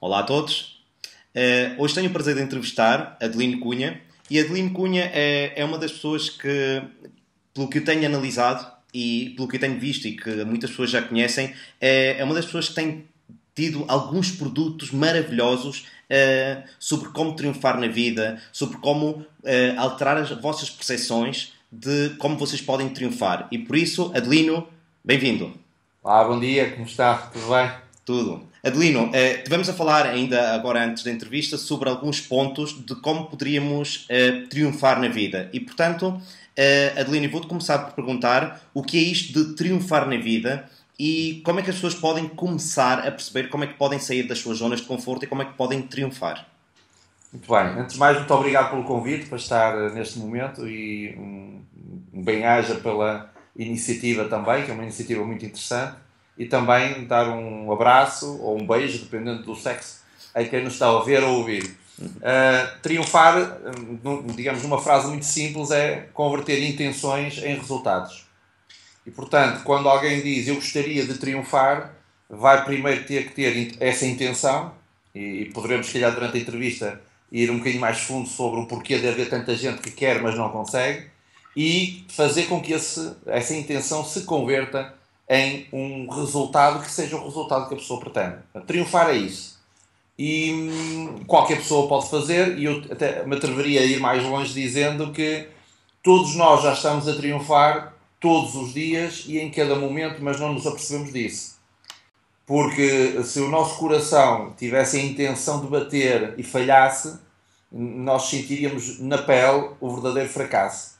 Olá a todos. Hoje tenho o prazer de entrevistar Adelino Cunha. E Adelino Cunha é uma das pessoas que, pelo que eu tenho analisado e pelo que eu tenho visto e que muitas pessoas já conhecem, é uma das pessoas que tem tido alguns produtos maravilhosos sobre como triunfar na vida, sobre como alterar as vossas percepções de como vocês podem triunfar. E por isso, Adelino, bem-vindo. Olá, bom dia, como está? Tudo bem? Tudo. Adelino, tivemos a falar ainda agora antes da entrevista sobre alguns pontos de como poderíamos triunfar na vida. E, portanto, Adelino, vou-te começar por perguntar o que é isto de triunfar na vida e como é que as pessoas podem começar a perceber como é que podem sair das suas zonas de conforto e como é que podem triunfar. Muito bem. Antes de mais, muito obrigado pelo convite para estar neste momento e um bem-aja pela iniciativa também, que é uma iniciativa muito interessante. E também dar um abraço ou um beijo, dependendo do sexo, a quem nos está a ver ou ouvir. Triunfar, digamos numa frase muito simples, é converter intenções em resultados. E, portanto, quando alguém diz eu gostaria de triunfar, vai primeiro ter que ter essa intenção, e poderemos, se calhar, durante a entrevista, ir um bocadinho mais fundo sobre o porquê de haver tanta gente que quer, mas não consegue, e fazer com que essa intenção se converta em um resultado que seja o resultado que a pessoa pretende. Triunfar é isso. E qualquer pessoa pode fazer, e eu até me atreveria a ir mais longe dizendo que todos nós já estamos a triunfar todos os dias e em cada momento, mas não nos apercebemos disso. Porque se o nosso coração tivesse a intenção de bater e falhasse, nós sentiríamos na pele o verdadeiro fracasso.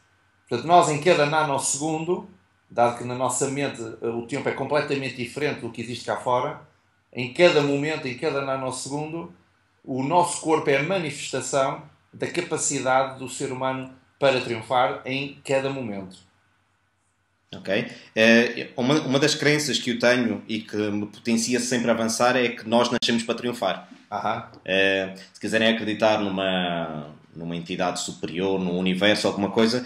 Portanto, nós em cada nanosegundo, dado que na nossa mente o tempo é completamente diferente do que existe cá fora, em cada momento, em cada nanosegundo, o nosso corpo é a manifestação da capacidade do ser humano para triunfar em cada momento. Ok? Uma das crenças que eu tenho e que me potencia sempre a avançar é que nós nascemos para triunfar. Se quiserem acreditar numa entidade superior, num universo, alguma coisa,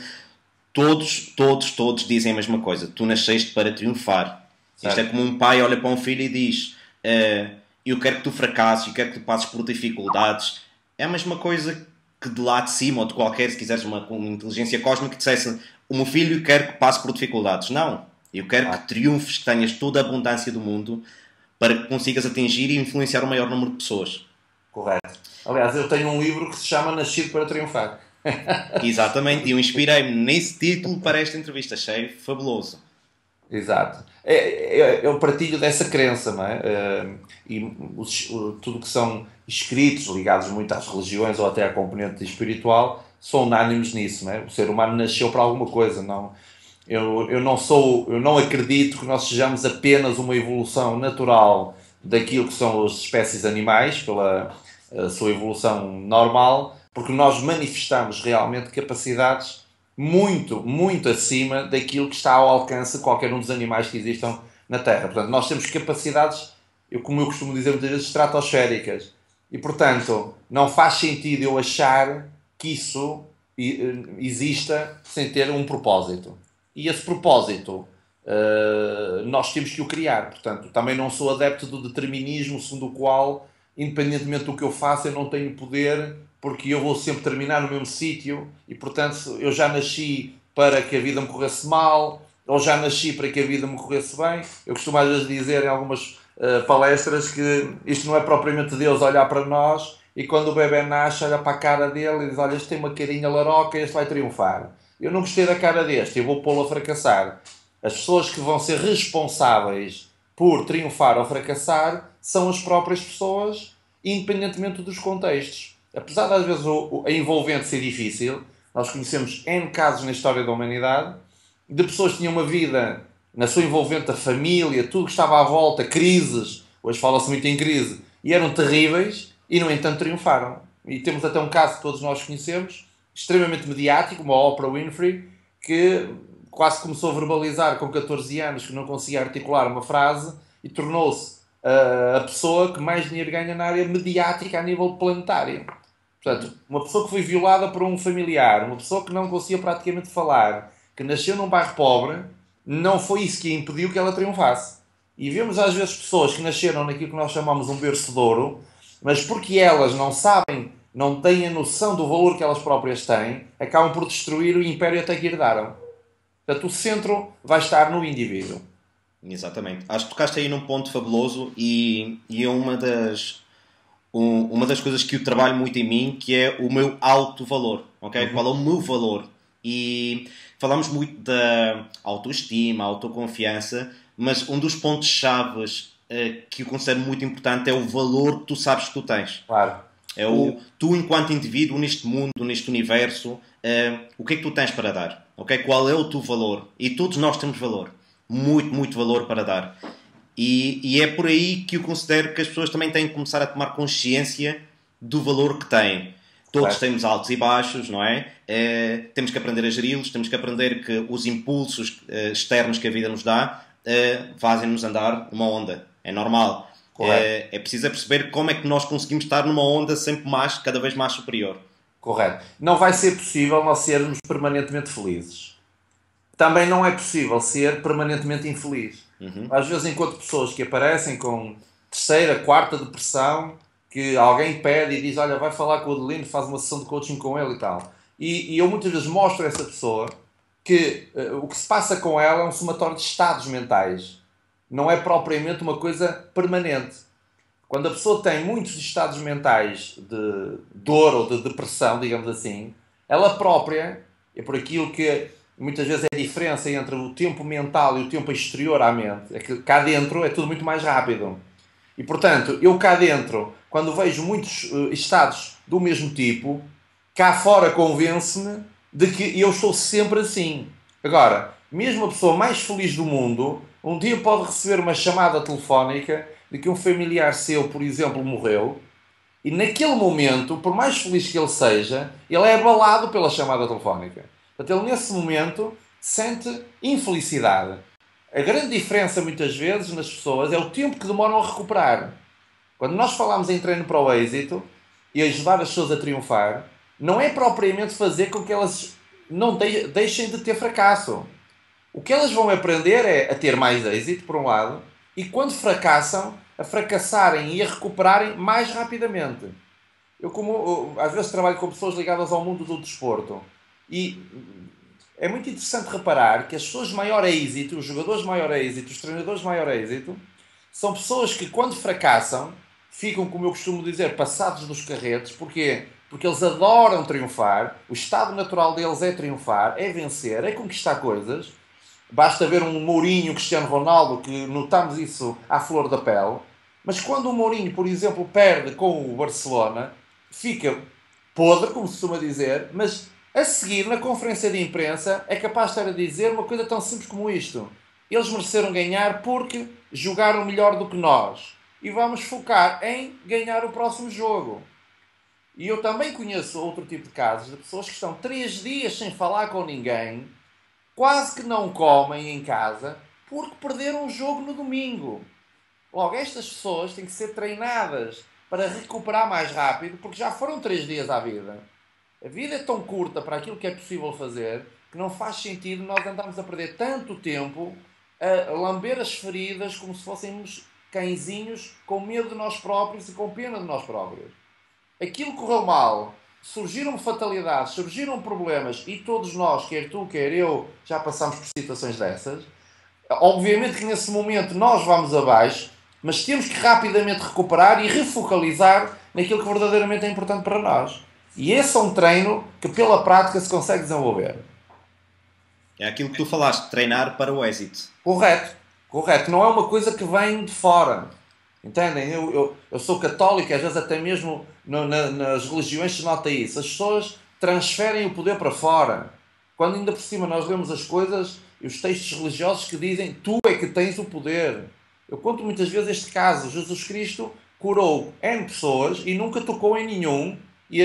todos dizem a mesma coisa. Tu nasceste para triunfar. Certo. Isto é como um pai olha para um filho e diz eu quero que tu fracasses, eu quero que tu passes por dificuldades. É a mesma coisa que de lá de cima, ou de qualquer, se quiseres, uma inteligência cósmica que dissesse o meu filho quer que passe por dificuldades. Não. Eu quero que triunfes, que tenhas toda a abundância do mundo para que consigas atingir e influenciar o maior número de pessoas. Correto. Aliás, eu tenho um livro que se chama Nascido para Triunfar. Exatamente, e eu inspirei-me nesse título para esta entrevista. Achei fabuloso. Exato. Eu partilho dessa crença, não é? Tudo que são escritos ligados muito às religiões ou até à componente espiritual são unânimes nisso, não é? O ser humano nasceu para alguma coisa, não? Eu não acredito que nós sejamos apenas uma evolução natural daquilo que são as espécies animais, pela sua evolução normal, porque nós manifestamos realmente capacidades muito, muito acima daquilo que está ao alcance de qualquer um dos animais que existam na Terra. Portanto, nós temos capacidades, como eu costumo dizer muitas vezes, estratosféricas. E, portanto, não faz sentido eu achar que isso exista sem ter um propósito. E esse propósito nós temos que o criar. Portanto, também não sou adepto do determinismo segundo o qual, independentemente do que eu faça, eu não tenho poder porque eu vou sempre terminar no mesmo sítio e, portanto, eu já nasci para que a vida me corresse mal ou já nasci para que a vida me corresse bem. Eu costumo às vezes dizer em algumas palestras que isto não é propriamente Deus olhar para nós e quando o bebê nasce olha para a cara dele e diz, olha, este tem uma carinha laroca, este vai triunfar. Eu não gostei da cara deste, eu vou pô-lo a fracassar. As pessoas que vão ser responsáveis por triunfar ou fracassar são as próprias pessoas, independentemente dos contextos. Apesar de às vezes a envolvente ser difícil, nós conhecemos N casos na história da humanidade de pessoas que tinham uma vida na sua envolvente, a família, tudo que estava à volta, crises, hoje fala-se muito em crise, e eram terríveis e no entanto triunfaram. E temos até um caso que todos nós conhecemos, extremamente mediático, uma Oprah Winfrey, que quase começou a verbalizar com 14 anos que não conseguia articular uma frase e tornou-se a pessoa que mais dinheiro ganha na área mediática a nível planetário. Portanto, uma pessoa que foi violada por um familiar, uma pessoa que não conseguia praticamente falar, que nasceu num bairro pobre, não foi isso que impediu que ela triunfasse. E vemos às vezes pessoas que nasceram naquilo que nós chamamos um berço de ouro mas porque elas não sabem, não têm a noção do valor que elas próprias têm, acabam por destruir o império até que herdaram. Portanto, o centro vai estar no indivíduo. Exatamente. Acho que tocaste aí num ponto fabuloso e é uma das coisas que eu trabalho muito em mim, que é o meu alto valor, ok? Qual é o meu valor? E falamos muito da autoestima, autoconfiança, mas um dos pontos chaves que eu considero muito importante é o valor que tu sabes que tu tens. Claro. É tu enquanto indivíduo neste mundo, neste universo, o que é que tu tens para dar? Okay? Qual é o teu valor? E todos nós temos valor. Muito, muito valor para dar. E é por aí que eu considero que as pessoas também têm que começar a tomar consciência do valor que têm. Todos temos altos e baixos, não é? Temos que aprender a geri-los, temos que aprender que os impulsos externos que a vida nos dá fazem-nos andar numa onda. É normal. É preciso perceber como é que nós conseguimos estar numa onda sempre mais, cada vez mais superior. Correto. Não vai ser possível nós sermos permanentemente felizes. Também não é possível ser permanentemente infeliz. Às vezes encontro pessoas que aparecem com terceira, quarta depressão, que alguém pede e diz, olha, vai falar com o Adelino, faz uma sessão de coaching com ele e tal. E eu muitas vezes mostro a essa pessoa que o que se passa com ela é um somatório de estados mentais. Não é propriamente uma coisa permanente. Quando a pessoa tem muitos estados mentais de dor ou de depressão, digamos assim, ela própria, é por aquilo que muitas vezes é a diferença entre o tempo mental e o tempo exterior à mente, é que cá dentro é tudo muito mais rápido. E portanto, eu cá dentro, quando vejo muitos estados do mesmo tipo, cá fora convence-me de que eu estou sempre assim. Agora, mesmo a pessoa mais feliz do mundo, um dia pode receber uma chamada telefónica de que um familiar seu, por exemplo, morreu, e naquele momento, por mais feliz que ele seja, ele é abalado pela chamada telefónica. Portanto, ele nesse momento sente infelicidade. A grande diferença, muitas vezes, nas pessoas é o tempo que demoram a recuperar. Quando nós falamos em treino para o êxito e ajudar as pessoas a triunfar, não é propriamente fazer com que elas não deixem de ter fracasso. O que elas vão aprender é a ter mais êxito, por um lado, e quando fracassam, a fracassarem e a recuperarem mais rapidamente. Eu às vezes trabalho com pessoas ligadas ao mundo do desporto e é muito interessante reparar que as pessoas de maior êxito, os jogadores de maior êxito, os treinadores de maior êxito, são pessoas que quando fracassam, ficam, como eu costumo dizer, passados dos carretes. Porquê? Porque eles adoram triunfar, o estado natural deles é triunfar, é vencer, é conquistar coisas. Basta ver um Mourinho, Cristiano Ronaldo, que notamos isso à flor da pele. Mas quando o Mourinho, por exemplo, perde com o Barcelona, fica podre, como se costuma dizer, mas a seguir, na conferência de imprensa, é capaz de estar a dizer uma coisa tão simples como isto. Eles mereceram ganhar porque jogaram melhor do que nós. E vamos focar em ganhar o próximo jogo. E eu também conheço outro tipo de casos de pessoas que estão 3 dias sem falar com ninguém, quase que não comem em casa, porque perderam o jogo no domingo. Logo, estas pessoas têm que ser treinadas para recuperar mais rápido, porque já foram 3 dias à vida. A vida é tão curta para aquilo que é possível fazer, que não faz sentido nós andarmos a perder tanto tempo a lamber as feridas como se fôssemos cãezinhos com medo de nós próprios e com pena de nós próprios. Aquilo correu mal, surgiram fatalidades, surgiram problemas e todos nós, quer tu, quer eu, já passamos por situações dessas. Obviamente que nesse momento nós vamos abaixo, mas temos que rapidamente recuperar e refocalizar naquilo que verdadeiramente é importante para nós. E esse é um treino que pela prática se consegue desenvolver. É aquilo que tu falaste, treinar para o êxito. Correto, correto. Não é uma coisa que vem de fora. Entendem? Eu sou católico, às vezes até mesmo nas religiões se nota isso. As pessoas transferem o poder para fora. Quando ainda por cima nós lemos as coisas e os textos religiosos que dizem tu é que tens o poder. Eu conto muitas vezes este caso. Jesus Cristo curou N pessoas e nunca tocou em nenhum, e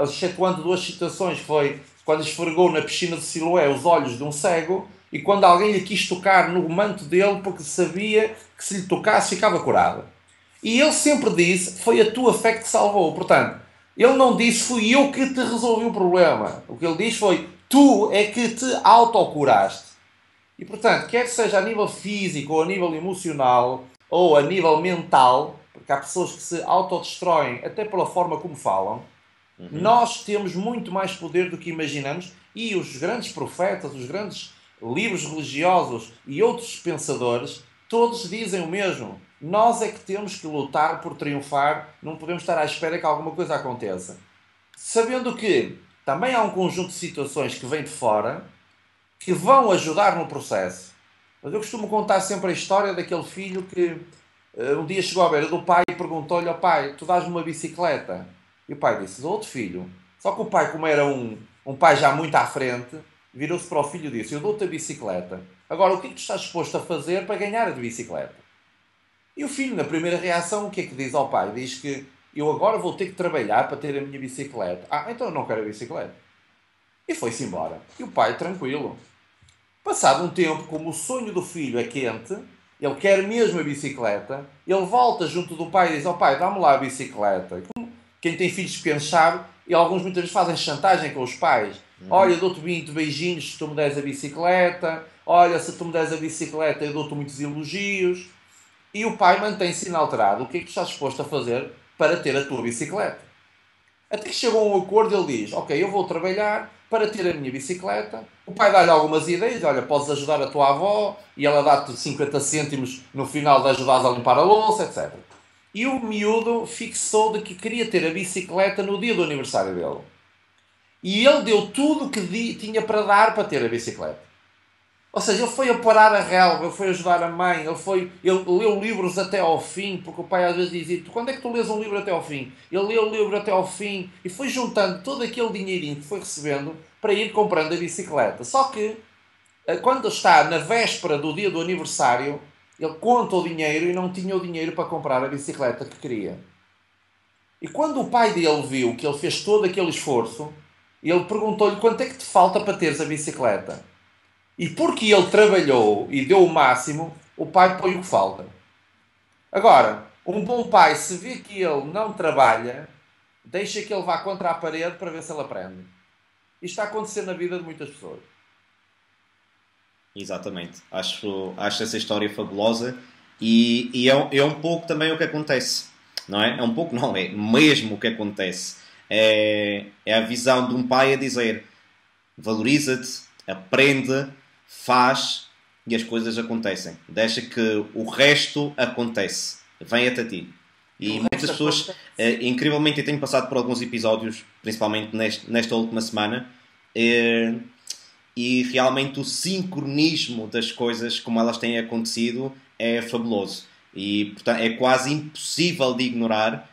excetuando 2 situações, foi quando esfregou na piscina de Siloé os olhos de um cego e quando alguém lhe quis tocar no manto dele porque sabia que se lhe tocasse ficava curado. E ele sempre disse, foi a tua fé que te salvou. Portanto, ele não disse, fui eu que te resolvi o problema. O que ele diz foi, tu é que te autocuraste. E portanto, quer seja a nível físico, ou a nível emocional, ou a nível mental, que há pessoas que se autodestroem até pela forma como falam, nós temos muito mais poder do que imaginamos, e os grandes profetas, os grandes livros religiosos e outros pensadores, todos dizem o mesmo. Nós é que temos que lutar por triunfar, não podemos estar à espera que alguma coisa aconteça. Sabendo que também há um conjunto de situações que vêm de fora que vão ajudar no processo. Mas eu costumo contar sempre a história daquele filho que um dia chegou à beira do pai e perguntou-lhe ao pai: tu dás-me uma bicicleta? E o pai disse: dou-te, filho. Só que o pai, como era um pai já muito à frente, virou-se para o filho e disse: eu dou-te a bicicleta. Agora, o que é que tu estás disposto a fazer para ganhar a bicicleta? E o filho, na primeira reação, o que é que diz ao pai? Diz que eu agora vou ter que trabalhar para ter a minha bicicleta. Ah, então eu não quero a bicicleta. E foi-se embora. E o pai, tranquilo. Passado um tempo, como o sonho do filho é quente, ele quer mesmo a bicicleta, ele volta junto do pai e diz: ó pai, dá-me lá a bicicleta. Quem tem filhos pequenos sabe, e alguns muitas vezes fazem chantagem com os pais. Olha, dou-te 20 beijinhos se tu me des a bicicleta. Olha, se tu me des a bicicleta eu dou-te muitos elogios. E o pai mantém-se inalterado. O que é que tu estás disposto a fazer para ter a tua bicicleta? Até que chegou a um acordo, ele diz: ok, eu vou trabalhar para ter a minha bicicleta. O pai dá-lhe algumas ideias: olha, podes ajudar a tua avó, e ela dá-te 50 cêntimos no final de ajudares a limpar a louça, etc. E o miúdo fixou de que queria ter a bicicleta no dia do aniversário dele. E ele deu tudo o que tinha para dar para ter a bicicleta. Ou seja, ele foi a parar a relva, ele foi ajudar a mãe, ele leu livros até ao fim, porque o pai às vezes dizia: quando é que tu lês um livro até ao fim? Ele leu o livro até ao fim e foi juntando todo aquele dinheirinho que foi recebendo para ir comprando a bicicleta. Só que, quando está na véspera do dia do aniversário, ele conta o dinheiro e não tinha o dinheiro para comprar a bicicleta que queria. E quando o pai dele viu que ele fez todo aquele esforço, ele perguntou-lhe: quanto é que te falta para teres a bicicleta? E porque ele trabalhou e deu o máximo, o pai põe o que falta. Agora, um bom pai, se vê que ele não trabalha, deixa que ele vá contra a parede para ver se ele aprende. Isto está a acontecer na vida de muitas pessoas. Exatamente. Acho essa história fabulosa e é um pouco também o que acontece. Não é? É um pouco, não, é mesmo o que acontece. É a visão de um pai a dizer: valoriza-te, aprende, faz e as coisas acontecem. Deixa que o resto acontece. Vem até ti. E muitas pessoas, incrivelmente, eu tenho passado por alguns episódios, principalmente nesta última semana, e realmente o sincronismo das coisas, como elas têm acontecido, é fabuloso. E, portanto, é quase impossível de ignorar.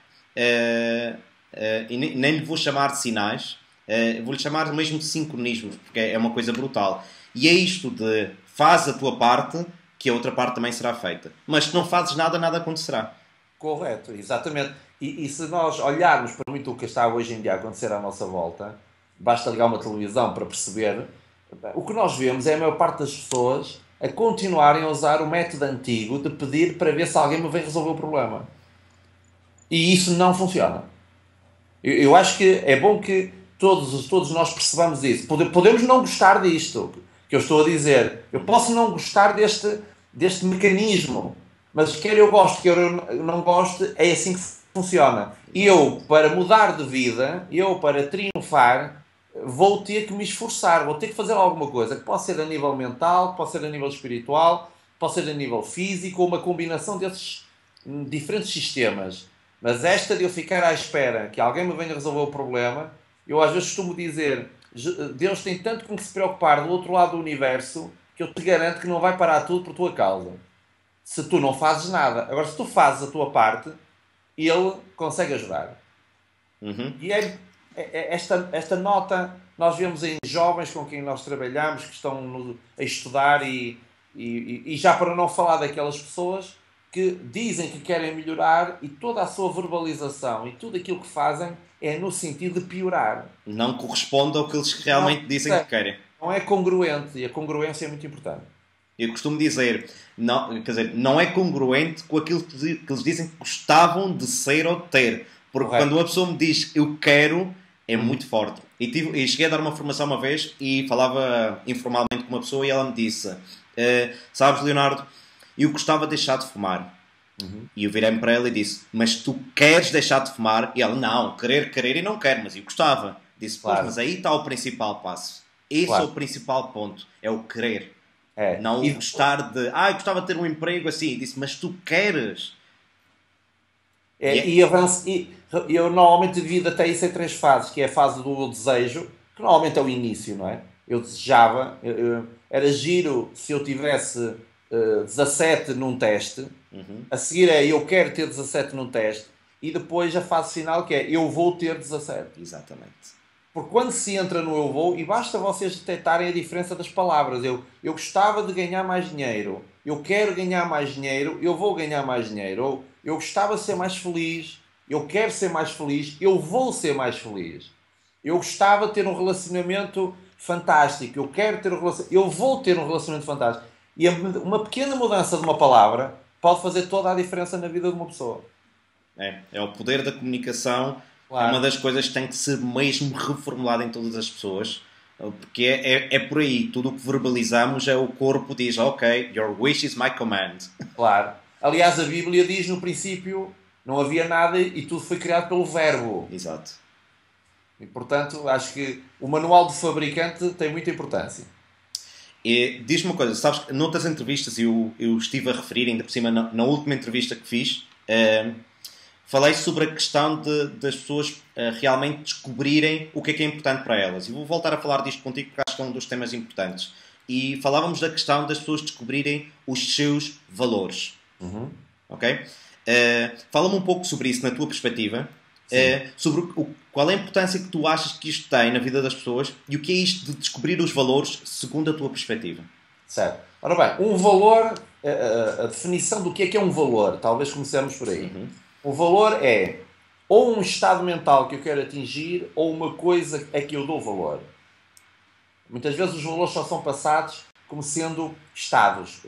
E nem lhe vou chamar de sinais, vou-lhe chamar mesmo de sincronismos, porque é uma coisa brutal. E é isto de: faz a tua parte, que a outra parte também será feita. Mas se não fazes nada, nada acontecerá. Correto, exatamente. E se nós olharmos para muito o que está hoje em dia a acontecer à nossa volta, basta ligar uma televisão para perceber, o que nós vemos é a maior parte das pessoas a continuarem a usar o método antigo de pedir para ver se alguém me vem resolver o problema. E isso não funciona. Eu acho que é bom que todos nós percebamos isso. Podemos não gostar disto que eu estou a dizer. Eu posso não gostar deste mecanismo, mas quer eu goste, quer eu não goste, é assim que funciona. Eu, para mudar de vida, eu, para triunfar, vou ter que me esforçar, vou ter que fazer alguma coisa, que pode ser a nível mental, pode ser a nível espiritual, pode ser a nível físico, ou uma combinação desses diferentes sistemas. Mas esta de eu ficar à espera que alguém me venha resolver o problema, eu às vezes costumo dizer: Deus tem tanto com que se preocupar do outro lado do universo, que eu te garanto que não vai parar tudo por tua causa. Se tu não fazes nada. Agora, se tu fazes a tua parte, Ele consegue ajudar. E esta nota nós vemos em jovens com quem nós trabalhamos, que estão a estudar e já para não falar daquelas pessoas que dizem que querem melhorar e toda a sua verbalização e tudo aquilo que fazem é no sentido de piorar. Não corresponde ao que eles realmente dizem que querem. Não é congruente, e a congruência é muito importante. Eu costumo dizer, não é congruente com aquilo que eles dizem que gostavam de ser ou de ter. Porque Correto. Quando uma pessoa me diz eu quero, é muito forte. E cheguei a dar uma formação uma vez e falava informalmente com uma pessoa e ela me disse: sabes, Leonardo, eu gostava de deixar de fumar, E eu virei-me para ela e disse, mas tu queres deixar de fumar? E ela, não, querer e não quero, mas eu gostava. Disse, pois, Claro, mas aí está o principal passo. Esse é o claro. principal ponto, é o querer. É. Não o E gostar de, eu gostava de ter um emprego assim. Disse, mas tu queres? E É, é, e avanço, e eu normalmente divido até isso em três fases, que é a fase do desejo, que normalmente é o início, não é? Eu desejava, era giro se eu tivesse 17 num teste, a seguir é eu quero ter 17 num teste, e depois a fase final que é eu vou ter 17. exatamente. Porque quando se entra no eu vou, e basta vocês detectarem a diferença das palavras, eu gostava de ganhar mais dinheiro, eu quero ganhar mais dinheiro, eu vou ganhar mais dinheiro, ou eu gostava de ser mais feliz, eu quero ser mais feliz, eu vou ser mais feliz. Eu gostava de ter um relacionamento fantástico, eu quero ter um relacionamento, eu vou ter um relacionamento fantástico. E uma pequena mudança de uma palavra pode fazer toda a diferença na vida de uma pessoa. É o poder da comunicação. É uma Claro. das coisas que tem que ser mesmo reformulada em todas as pessoas. Porque é por aí. Tudo o que verbalizamos é o corpo diz, ok, your wish is my command. Claro. Aliás, a Bíblia diz no princípio não havia nada e tudo foi criado pelo Verbo. Exato. E, portanto, acho que o manual do fabricante tem muita importância. E diz-me uma coisa, sabes que noutras entrevistas eu estive a referir, ainda por cima na última entrevista que fiz, falei sobre a questão das pessoas realmente descobrirem o que é importante para elas. E vou voltar a falar disto contigo porque acho que é um dos temas importantes. E falávamos da questão das pessoas descobrirem os seus valores. Ok? Fala-me um pouco sobre isso na tua perspectiva. Sim. Sobre qual é a importância que tu achas que isto tem na vida das pessoas e o que é isto de descobrir os valores segundo a tua perspectiva. Certo. Ora bem, um valor, a definição do que é um valor, talvez comecemos por aí. O valor é ou um estado mental que eu quero atingir ou uma coisa a que eu dou valor. Muitas vezes os valores só são passados como sendo estados.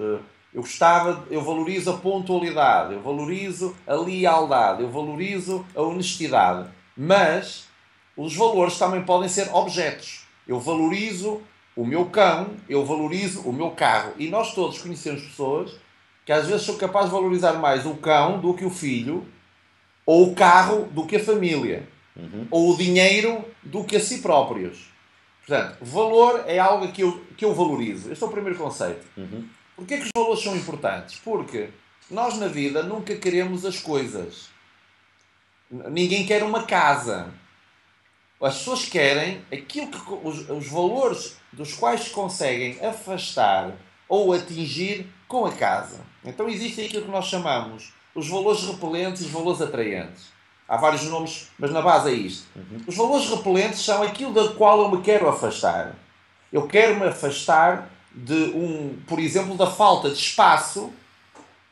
Eu valorizo a pontualidade, eu valorizo a lealdade, eu valorizo a honestidade. Mas os valores também podem ser objetos. Eu valorizo o meu cão, eu valorizo o meu carro. E nós todos conhecemos pessoas que às vezes são capazes de valorizar mais o cão do que o filho, ou o carro do que a família, ou o dinheiro do que a si próprios. Portanto, valor é algo que eu valorizo. Este é o primeiro conceito. Porquê que os valores são importantes? Porque nós na vida nunca queremos as coisas. Ninguém quer uma casa. As pessoas querem aquilo que os valores dos quais se conseguem afastar ou atingir com a casa. Então existem aquilo que nós chamamos os valores repelentes e os valores atraentes. Há vários nomes, mas na base é isto. Os valores repelentes são aquilo da qual eu me quero afastar. Eu quero me afastar por exemplo, da falta de espaço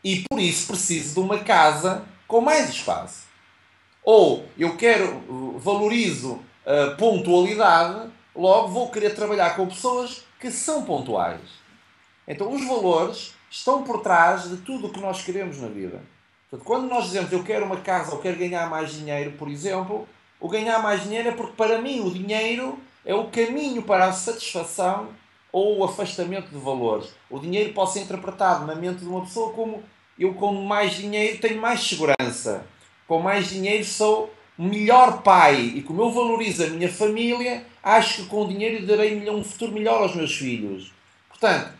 e por isso preciso de uma casa com mais espaço. Ou eu valorizo a pontualidade, logo vou querer trabalhar com pessoas que são pontuais. Então os valores estão por trás de tudo o que nós queremos na vida. Portanto, quando nós dizemos eu quero uma casa ou quero ganhar mais dinheiro, por exemplo, o ganhar mais dinheiro é porque para mim o dinheiro é o caminho para a satisfação ou o afastamento de valores. O dinheiro pode ser interpretado na mente de uma pessoa como eu com mais dinheiro tenho mais segurança. Com mais dinheiro sou melhor pai. E como eu valorizo a minha família, acho que com o dinheiro darei um futuro melhor aos meus filhos. Portanto,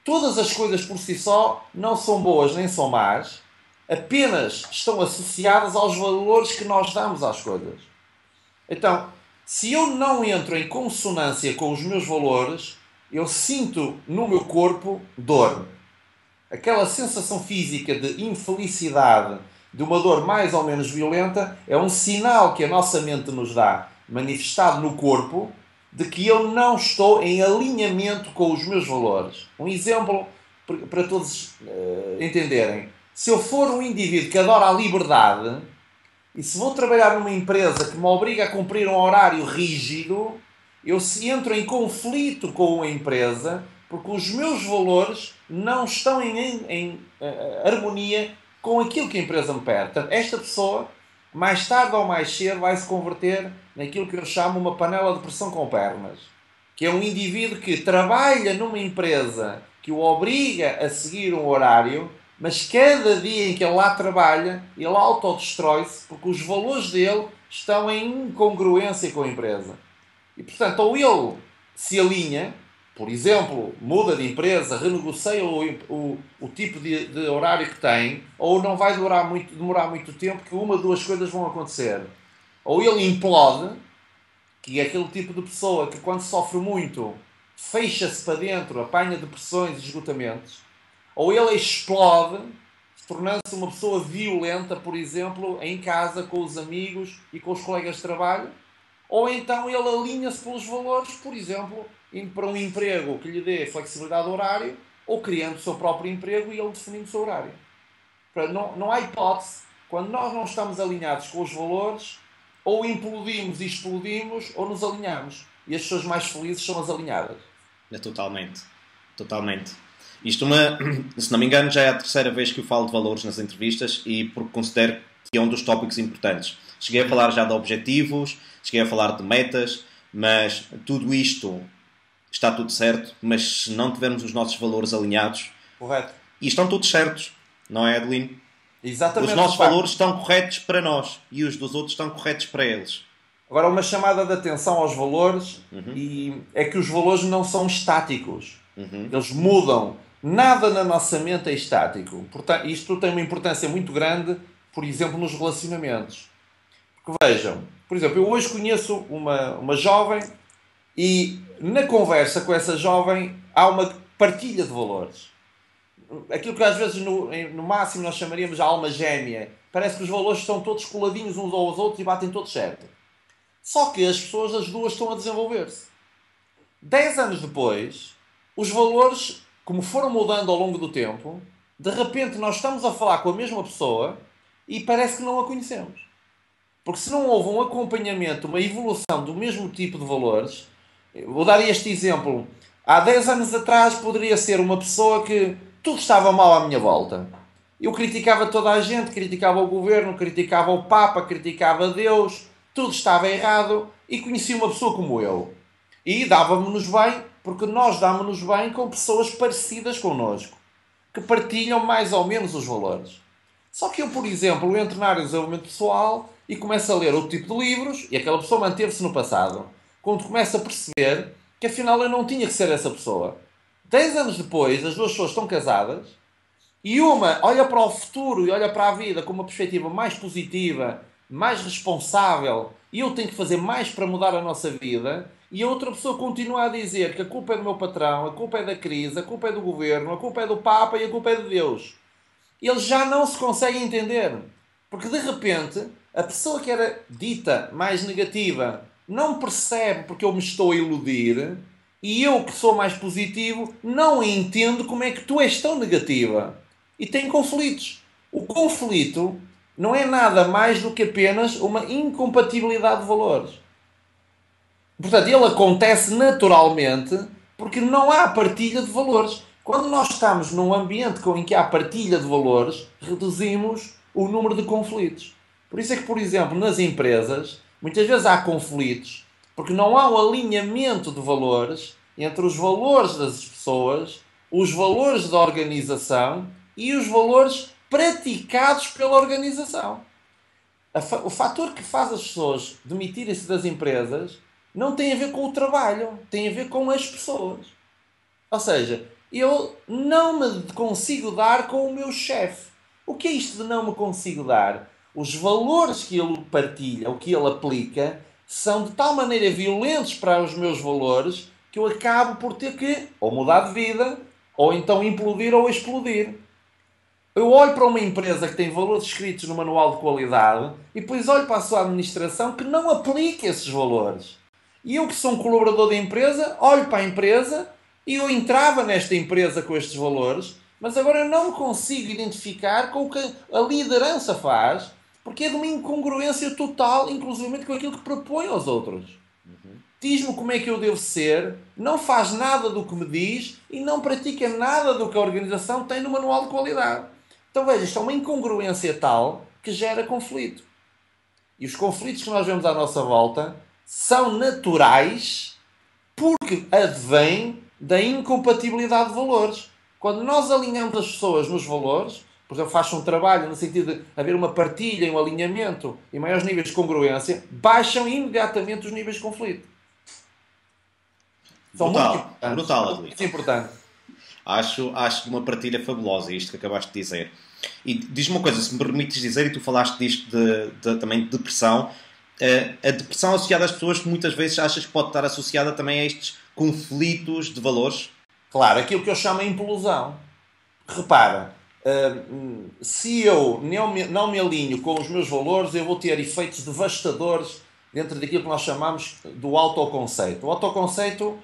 todas as coisas por si só não são boas nem são más, apenas estão associadas aos valores que nós damos às coisas. Então, se eu não entro em consonância com os meus valores, eu sinto no meu corpo dor. Aquela sensação física de infelicidade, de uma dor mais ou menos violenta, é um sinal que a nossa mente nos dá, manifestado no corpo, de que eu não estou em alinhamento com os meus valores. Um exemplo para todos entenderem. Se eu for um indivíduo que adora a liberdade, e se vou trabalhar numa empresa que me obriga a cumprir um horário rígido, eu entro em conflito com a empresa porque os meus valores não estão em harmonia com aquilo que a empresa me pede. Portanto, esta pessoa, mais tarde ou mais cedo, vai se converter naquilo que eu chamo uma panela de pressão com pernas. Que é um indivíduo que trabalha numa empresa que o obriga a seguir um horário, mas cada dia em que ele lá trabalha, ele autodestrói-se porque os valores dele estão em incongruência com a empresa. E, portanto, ou ele se alinha, por exemplo, muda de empresa, renegocia o tipo de horário que tem, ou não vai demorar muito tempo, que uma ou duas coisas vão acontecer. Ou ele implode, que é aquele tipo de pessoa que quando sofre muito, fecha-se para dentro, apanha depressões e esgotamentos. Ou ele explode, tornando-se uma pessoa violenta, por exemplo, em casa, com os amigos e com os colegas de trabalho. Ou então ele alinha-se pelos valores, por exemplo, indo para um emprego que lhe dê flexibilidade de horário, ou criando o seu próprio emprego e ele definindo o seu horário. Não há hipótese. Quando nós não estamos alinhados com os valores, ou implodimos e explodimos, ou nos alinhamos. E as pessoas mais felizes são as alinhadas. Totalmente. Totalmente. Isto, se não me engano, já é a terceira vez que eu falo de valores nas entrevistas e porque considero que é um dos tópicos importantes. Cheguei a falar já de objetivos, cheguei a falar de metas, mas tudo isto está tudo certo, mas se não tivermos os nossos valores alinhados... Correto. E estão todos certos, não é, Adelino? Exatamente. Os nossos valores estão corretos para nós e os dos outros estão corretos para eles. Agora, uma chamada de atenção aos valores e é que os valores não são estáticos. Eles mudam. Nada na nossa mente é estático. Portanto, isto tem uma importância muito grande, por exemplo, nos relacionamentos. Porque vejam, por exemplo, eu hoje conheço uma jovem e na conversa com essa jovem há uma partilha de valores. Aquilo que às vezes no máximo nós chamaríamos de alma gêmea. Parece que os valores estão todos coladinhos uns aos outros e batem todos certo. Só que as pessoas, as duas, estão a desenvolver-se. 10 anos depois, os valores, como foram mudando ao longo do tempo, de repente nós estamos a falar com a mesma pessoa e parece que não a conhecemos. Porque se não houve um acompanhamento, uma evolução do mesmo tipo de valores, vou dar este exemplo. Há 10 anos atrás poderia ser uma pessoa que tudo estava mal à minha volta. Eu criticava toda a gente, criticava o governo, criticava o Papa, criticava Deus, tudo estava errado e conheci uma pessoa como eu. E dava-me-nos bem, porque nós damos-nos bem com pessoas parecidas connosco, que partilham mais ou menos os valores. Só que eu, por exemplo, entro na área do desenvolvimento pessoal e começo a ler outro tipo de livros e aquela pessoa manteve-se no passado. Quando começo a perceber que afinal eu não tinha que ser essa pessoa. 10 anos depois, as duas pessoas estão casadas e uma olha para o futuro e olha para a vida com uma perspectiva mais positiva, mais responsável, e eu tenho que fazer mais para mudar a nossa vida, e a outra pessoa continua a dizer que a culpa é do meu patrão, a culpa é da crise, a culpa é do governo, a culpa é do Papa e a culpa é de Deus. Eles já não se conseguem entender. Porque de repente, a pessoa que era dita mais negativa não percebe porque eu me estou a iludir, e eu que sou mais positivo não entendo como é que tu és tão negativa. E tem conflitos. O conflito não é nada mais do que apenas uma incompatibilidade de valores. Portanto, ele acontece naturalmente porque não há partilha de valores. Quando nós estamos num ambiente em que há partilha de valores, reduzimos o número de conflitos. Por isso é que, por exemplo, nas empresas, muitas vezes há conflitos porque não há um alinhamento de valores entre os valores das pessoas, os valores da organização e os valores praticados pela organização. O fator que faz as pessoas demitirem-se das empresas não tem a ver com o trabalho, tem a ver com as pessoas. Ou seja, eu não me consigo dar com o meu chefe. O que é isto de não me consigo dar? Os valores que ele partilha, o que ele aplica, são de tal maneira violentos para os meus valores que eu acabo por ter que ou mudar de vida, ou então implodir ou explodir. Eu olho para uma empresa que tem valores escritos no manual de qualidade e depois olho para a sua administração que não aplica esses valores. E eu que sou um colaborador da empresa, olho para a empresa e eu entrava nesta empresa com estes valores, mas agora eu não me consigo identificar com o que a liderança faz, porque é de uma incongruência total, inclusive com aquilo que propõe aos outros. Diz-me como é que eu devo ser, não faz nada do que me diz e não pratica nada do que a organização tem no manual de qualidade. Então veja, isto é uma incongruência tal que gera conflito. E os conflitos que nós vemos à nossa volta são naturais porque advêm da incompatibilidade de valores. Quando nós alinhamos as pessoas nos valores, por exemplo, faz um trabalho no sentido de haver uma partilha, um alinhamento e maiores níveis de congruência, baixam imediatamente os níveis de conflito. São muito Brutal, importantes. brutal, Muito Adelino. importante. Acho uma partilha fabulosa, isto que acabaste de dizer. E diz-me uma coisa, se me permites dizer, e tu falaste disto também de depressão, a depressão associada às pessoas que muitas vezes achas que pode estar associada também a estes conflitos de valores? Claro, aquilo que eu chamo a implosão. Repara, se eu não me alinho com os meus valores, eu vou ter efeitos devastadores dentro daquilo que nós chamamos do autoconceito. O autoconceito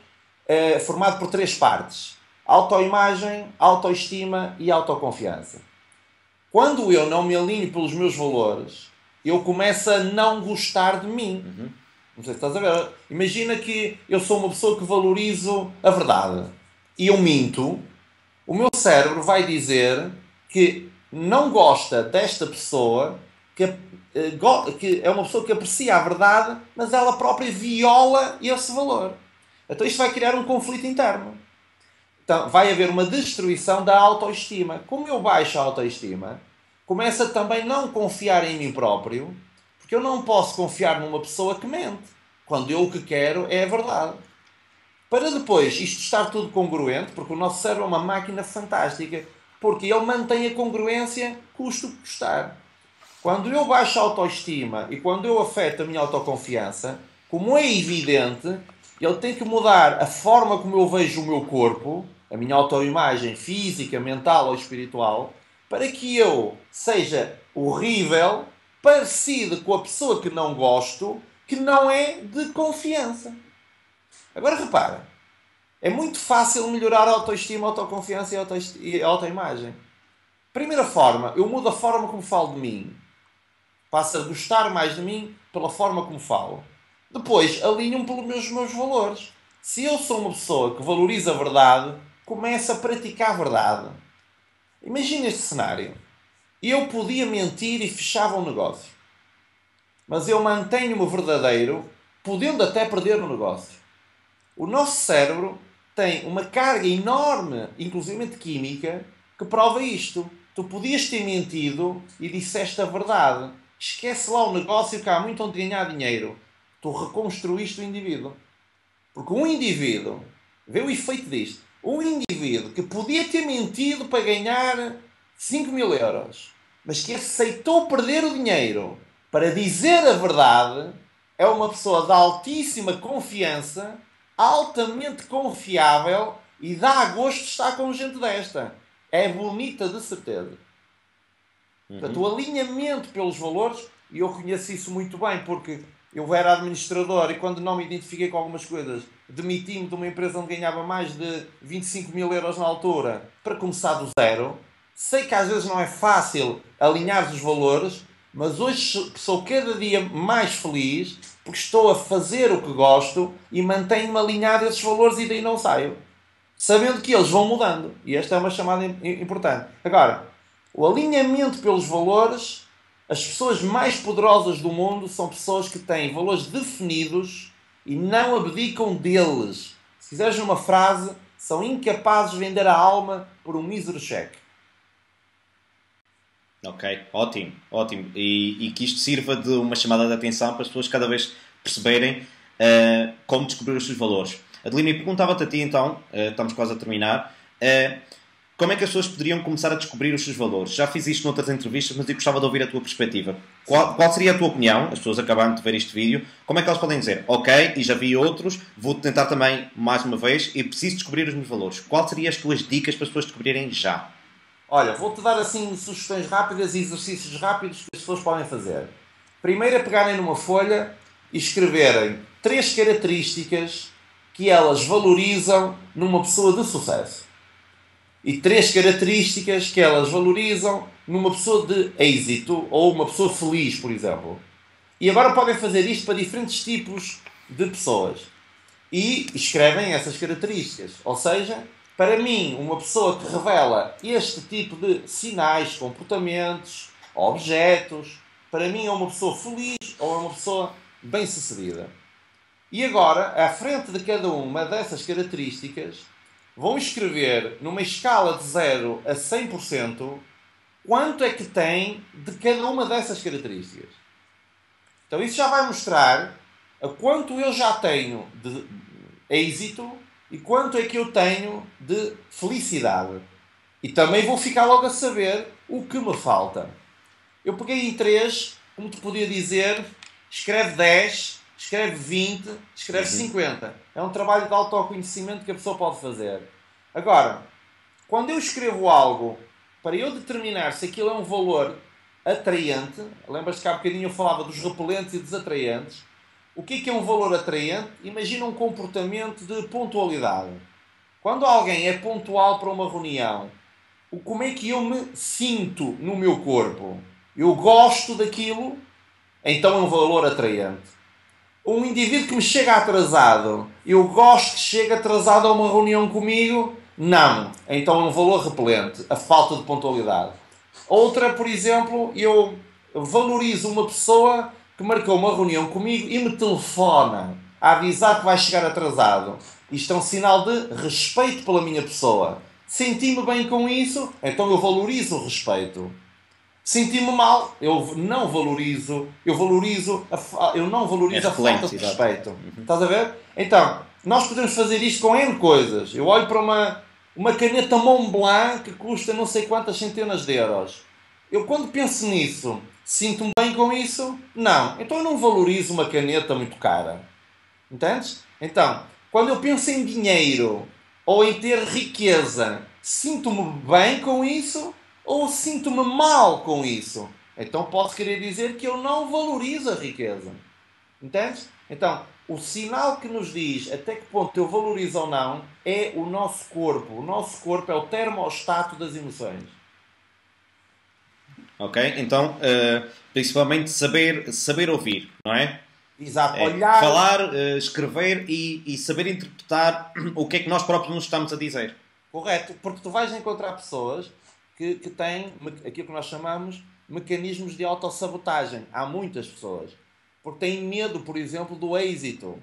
é formado por três partes: autoimagem, autoestima e autoconfiança. Quando eu não me alinho pelos meus valores, eu começo a não gostar de mim. Não sei se estás a ver. Imagina que eu sou uma pessoa que valorizo a verdade e eu minto. O meu cérebro vai dizer que não gosta desta pessoa, que é uma pessoa que aprecia a verdade, mas ela própria viola esse valor. Então isto vai criar um conflito interno. Então vai haver uma destruição da autoestima. Como eu baixo a autoestima, começo a também não confiar em mim próprio, porque eu não posso confiar numa pessoa que mente, quando eu o que quero é a verdade. Para depois isto estar tudo congruente, porque o nosso cérebro é uma máquina fantástica, porque ele mantém a congruência custo que custar. Quando eu baixo a autoestima e quando eu afeto a minha autoconfiança, como é evidente, ele tem que mudar a forma como eu vejo o meu corpo, a minha autoimagem física, mental ou espiritual, para que eu seja horrível, parecido com a pessoa que não gosto, que não é de confiança. Agora repara, é muito fácil melhorar a autoestima, a autoconfiança e a autoimagem. Primeira forma, eu mudo a forma como falo de mim. Passo a gostar mais de mim pela forma como falo. Depois, alinho-me pelos meus valores. Se eu sou uma pessoa que valoriza a verdade, começo a praticar a verdade. Imagina este cenário. Eu podia mentir e fechava um negócio. Mas eu mantenho-me verdadeiro, podendo até perder o negócio. O nosso cérebro tem uma carga enorme, inclusive química, que prova isto. Tu podias ter mentido e disseste a verdade. Esquece lá o negócio que há muito onde ganhar dinheiro. Tu reconstruíste o indivíduo. Porque um indivíduo, vê o efeito disto, um indivíduo que podia ter mentido para ganhar 5.000 euros, mas que aceitou perder o dinheiro para dizer a verdade, é uma pessoa de altíssima confiança, altamente confiável e dá gosto de estar com gente desta. É bonita de certeza. Portanto, o alinhamento pelos valores, e eu conheço isso muito bem, porque eu era administrador e quando não me identifiquei com algumas coisas, demiti-me de uma empresa onde ganhava mais de 25.000 euros na altura para começar do zero. Sei que às vezes não é fácil alinhar os valores, mas hoje sou cada dia mais feliz porque estou a fazer o que gosto e mantenho-me alinhado a esses valores e daí não saio. Sabendo que eles vão mudando. E esta é uma chamada importante. Agora, o alinhamento pelos valores, as pessoas mais poderosas do mundo são pessoas que têm valores definidos e não abdicam deles. Se quiseres uma frase, são incapazes de vender a alma por um mísero cheque. Ok, ótimo, ótimo. E que isto sirva de uma chamada de atenção para as pessoas cada vez perceberem como descobrir os seus valores. Adelina, perguntava-te a ti então, estamos quase a terminar, como é que as pessoas poderiam começar a descobrir os seus valores? Já fiz isto noutras entrevistas, mas eu gostava de ouvir a tua perspectiva. Qual seria a tua opinião, as pessoas acabando de ver este vídeo, como é que elas podem dizer, ok, e já vi outros, vou tentar também mais uma vez e preciso descobrir os meus valores. Quais seriam as tuas dicas para as pessoas descobrirem já? Olha, vou-te dar assim sugestões rápidas e exercícios rápidos que as pessoas podem fazer. Primeiro é pegarem numa folha e escreverem 3 características que elas valorizam numa pessoa de sucesso. E 3 características que elas valorizam numa pessoa de êxito ou uma pessoa feliz, por exemplo. E agora podem fazer isto para diferentes tipos de pessoas. E escrevem essas características. Ou seja, para mim, uma pessoa que revela este tipo de sinais, comportamentos, objetos, para mim é uma pessoa feliz ou é uma pessoa bem-sucedida. E agora, à frente de cada uma dessas características, vão escrever numa escala de 0 a 100% quanto é que tem de cada uma dessas características. Então isso já vai mostrar a quanto eu já tenho de êxito e quanto é que eu tenho de felicidade. E também vou ficar logo a saber o que me falta. Eu peguei em 3, como te podia dizer, escreve 10, escreve 20, escreve 50. É um trabalho de autoconhecimento que a pessoa pode fazer. Agora, quando eu escrevo algo, para eu determinar se aquilo é um valor atraente, lembras-te que há bocadinho eu falava dos repelentes e dos atraentes, o que é um valor atraente? Imagina um comportamento de pontualidade. Quando alguém é pontual para uma reunião, como é que eu me sinto no meu corpo? Eu gosto daquilo, então é um valor atraente. Um indivíduo que me chega atrasado, eu gosto que chegue atrasado a uma reunião comigo? Não. Então é um valor repelente, a falta de pontualidade. Outra, por exemplo, eu valorizo uma pessoa que marcou uma reunião comigo e me telefona a avisar que vai chegar atrasado. Isto é um sinal de respeito pela minha pessoa. Senti-me bem com isso, então eu valorizo o respeito. Senti-me mal, eu não valorizo É a falta de exato. respeito. Estás a ver? Então, nós podemos fazer isto com N coisas. Eu olho para uma caneta Montblanc que custa não sei quantas centenas de euros. Eu quando penso nisso, sinto-me bem com isso? Não. Então eu não valorizo uma caneta muito cara. Entendes? Então, quando eu penso em dinheiro ou em ter riqueza, sinto-me bem com isso ou sinto-me mal com isso? Então posso querer dizer que eu não valorizo a riqueza. Entendes? Então, o sinal que nos diz até que ponto eu valorizo ou não é o nosso corpo. O nosso corpo é o termostato das emoções. Ok? Então, principalmente saber ouvir, não é? Exato. É Olhar. falar, escrever e saber interpretar o que é que nós próprios nos estamos a dizer. Correto. Porque tu vais encontrar pessoas que têm aquilo que nós chamamos mecanismos de autossabotagem. Há muitas pessoas. Porque têm medo, por exemplo, do êxito.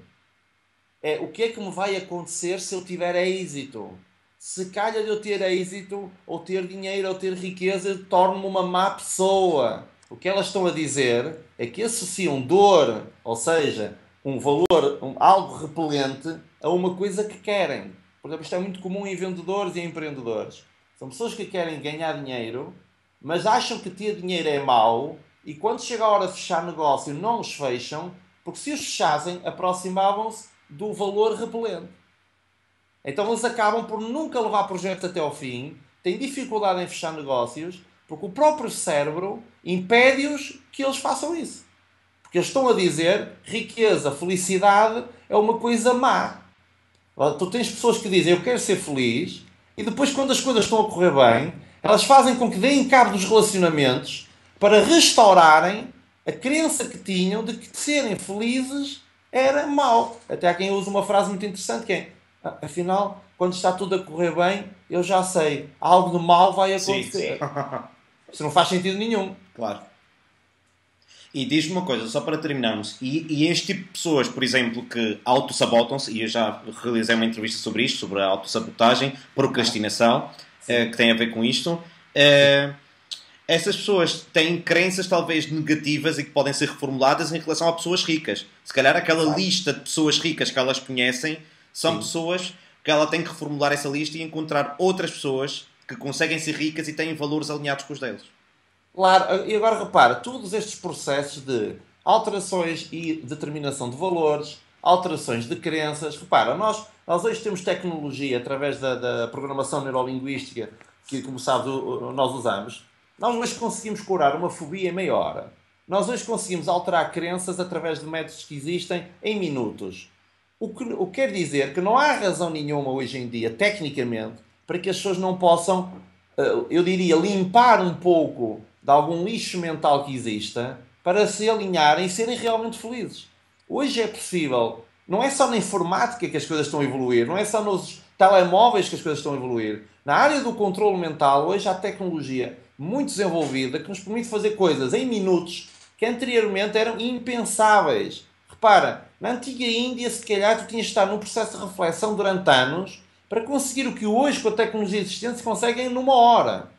O que é que me vai acontecer se eu tiver êxito? Se calhar de eu ter êxito, ou ter dinheiro, ou ter riqueza, torno-me uma má pessoa. O que elas estão a dizer é que associam dor, ou seja, um valor, algo repelente, a uma coisa que querem. Por exemplo, isto é muito comum em vendedores e em empreendedores. São pessoas que querem ganhar dinheiro, mas acham que ter dinheiro é mau, e quando chega a hora de fechar negócio não os fecham, porque se os fechassem, aproximavam-se do valor repelente. Então eles acabam por nunca levar projeto até ao fim, têm dificuldade em fechar negócios, porque o próprio cérebro impede-os que eles façam isso. Porque eles estão a dizer riqueza, felicidade é uma coisa má. Tu tens pessoas que dizem eu quero ser feliz, e depois quando as coisas estão a correr bem, elas fazem com que deem cabo dos relacionamentos para restaurarem a crença que tinham de que serem felizes era mau. Até há quem use uma frase muito interessante que é afinal, quando está tudo a correr bem, eu já sei, algo de mal vai acontecer. Sim. Isso não faz sentido nenhum. Claro. E diz-me uma coisa, só para terminarmos, e este tipo de pessoas, por exemplo, que autossabotam-se, e eu já realizei uma entrevista sobre isto, sobre a autossabotagem, procrastinação, que tem a ver com isto, essas pessoas têm crenças talvez negativas e que podem ser reformuladas em relação a pessoas ricas. Se calhar aquela lista de pessoas ricas que elas conhecem são pessoas que ela tem que reformular essa lista e encontrar outras pessoas que conseguem ser ricas e têm valores alinhados com os deles. Claro, e agora repara, todos estes processos de alterações e determinação de valores, alterações de crenças, repara, nós hoje temos tecnologia através da programação neurolinguística que, como sabes, nós usamos. Nós hoje conseguimos curar uma fobia em meia hora. Nós hoje conseguimos alterar crenças através de métodos que existem em minutos. O que quer dizer que não há razão nenhuma hoje em dia, tecnicamente, para que as pessoas não possam, eu diria, limpar um pouco de algum lixo mental que exista para se alinharem e serem realmente felizes. Hoje é possível, não é só na informática que as coisas estão a evoluir, não é só nos telemóveis que as coisas estão a evoluir. Na área do controle mental, hoje há tecnologia muito desenvolvida que nos permite fazer coisas em minutos que anteriormente eram impensáveis. Repara, na antiga Índia, se calhar, tu tinhas de estar num processo de reflexão durante anos para conseguir o que hoje, com a tecnologia existente, se consegue numa hora.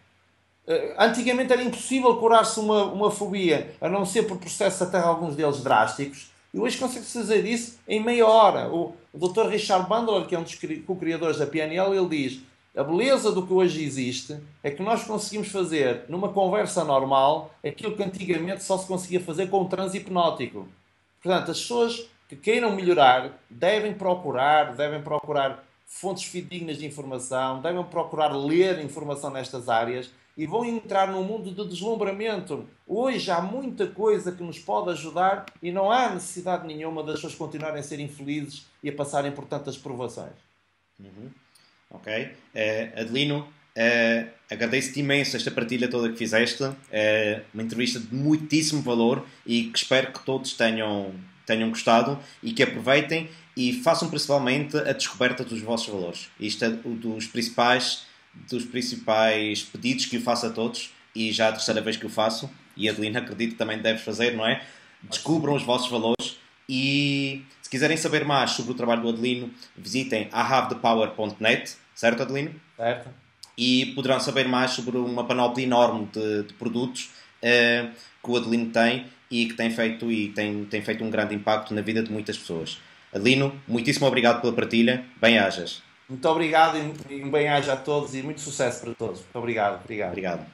Antigamente era impossível curar-se uma fobia, a não ser por processos até alguns deles drásticos, e hoje consegue-se fazer isso em meia hora. O Dr. Richard Bandler, que é um dos co-criadores da PNL, ele diz: a beleza do que hoje existe é que nós conseguimos fazer numa conversa normal aquilo que antigamente só se conseguia fazer com um transe hipnótico. Portanto, as pessoas que queiram melhorar devem procurar fontes fidedignas de informação, devem procurar ler informação nestas áreas e vão entrar num mundo de deslumbramento. Hoje há muita coisa que nos pode ajudar e não há necessidade nenhuma das pessoas continuarem a ser infelizes e a passarem por tantas provações. Uhum. Ok. Adelino, agradeço-te imenso esta partilha toda que fizeste. Uma entrevista de muitíssimo valor e que espero que todos tenham gostado e que aproveitem e façam principalmente a descoberta dos vossos valores. Isto é um dos principais pedidos que eu faço a todos e já é a terceira vez que o faço e Adelino acredito que também deves fazer, não é? Descubram os vossos valores e se quiserem saber mais sobre o trabalho do Adelino, visitem ihavethepower.net, certo, Adelino? Certo? E poderão saber mais sobre uma panóplia enorme de produtos que o Adelino tem e que tem feito um grande impacto na vida de muitas pessoas. Adelino, muitíssimo obrigado pela partilha. Bem-ajas. Muito obrigado e um bem-aja a todos e muito sucesso para todos. Muito obrigado. Obrigado. Obrigado.